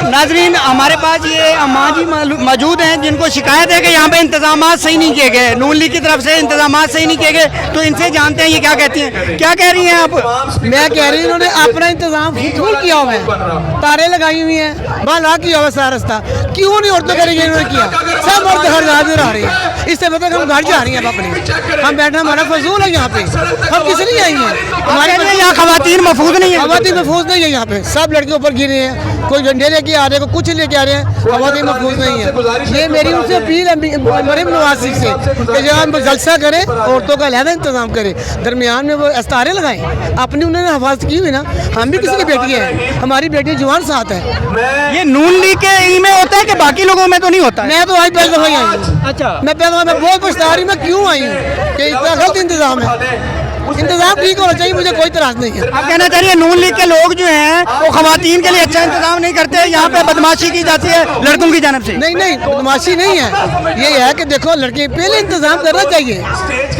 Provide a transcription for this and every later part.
नाजरीन, हमारे पास ये अम्मा जी मौजूद हैं जिनको शिकायत है कि यहाँ पे इंतजामात सही नहीं किए गए, नून लीग की तरफ से इंतजामात सही नहीं किए गए। तो इनसे जानते हैं ये क्या कहती हैं। क्या कह रही हैं आप? मैं कह रही हूँ इन्होंने अपना इंतजाम फूल किया हुआ है, तारे लगाई हुई हैं, बना किया हुआ सारा रास्ता। क्यों नहीं औरतों करेंगे? इन्होंने किया, सब औरतें हर हाजिर आ रही है। इससे पता हम घर जा रही हैं अपने, हम बैठना हमारा फजूल है यहाँ पे। हम किस लिए आई हैं? हमारे यहाँ खवातीन महफूज नहीं है, खवातीन महफूज नहीं है यहाँ पे। सब लड़के ऊपर गिरे हैं, कोई डंडे लेके आ रहे हैं, कोई कुछ लेके आ रहे हैं, खवातीन महफूज नहीं है। ये मेरी उनसे अपील है मरीम नवाज से कि जब हम जलसा करें औरतों का अलहदा इंतजाम करें, दरमियान में वो अस्तारे लगाएं। अपनी उन्होंने हिफाजत की हुई ना, हम भी किसी की बेटी हैं, हमारी बेटी जवान साथ है। ये नून लीग के ई में होता है कि बाकी लोगों में तो नहीं होता है? मैं तो आज पहले दफा ही आई हूँ। अच्छा, मैं पहले मैं बहुत पछता रही, मैं क्यों आई हूँ कि इतना गलत इंतजाम है। इंतजाम ठीक होना चाहिए, मुझे कोई तराज नहीं है। आप कहना चाहिए नून लीग के लोग जो हैं वो खवातीन के लिए अच्छा इंतजाम नहीं करते, यहाँ पे बदमाशी की जाती है लड़कों की जानब से। नहीं नहीं, बदमाशी नहीं है, ये है कि देखो लड़के पहले इंतजाम करना चाहिए।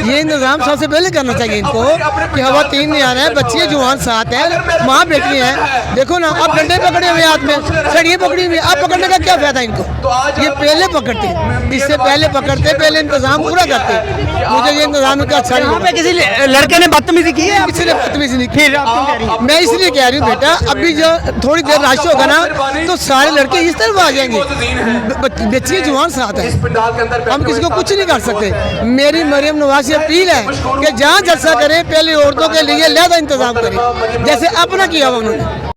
ये इंतजाम सबसे पहले करना चाहिए इनको कि खवातीन नहीं आ रहे हैं, बच्चे जवान साथ है, माँ बेटी है। देखो ना, अब डंडे पकड़े हुए हाथ में, सड़ियाँ पकड़ी हुई, अब पकड़ने का क्या फायदा इनको? ये पहले पकड़ते, इससे पहले पकड़ते, पहले इंतजाम पूरा करते। मुझे ये इंतजाम का अच्छा नहीं पे किसी लड़के ने बदतमीजी की है? किसी ने बदतमीजी नहीं की। फिर आप क्यों कह रही हैं? मैं इसलिए कह रही हूँ बेटा, अभी जो थोड़ी देर रश होगा ना तो सारे लड़के इस तरफ आ जाएंगे, बच्चे जवान साथ है, हम किसी को कुछ नहीं कर सकते। मेरी मरीम नवाज से अपील है कि जहाँ जलसा करें पहले औरतों के लिए लहदा इंतजाम करें, जैसे अपना किया हुआ उन्होंने।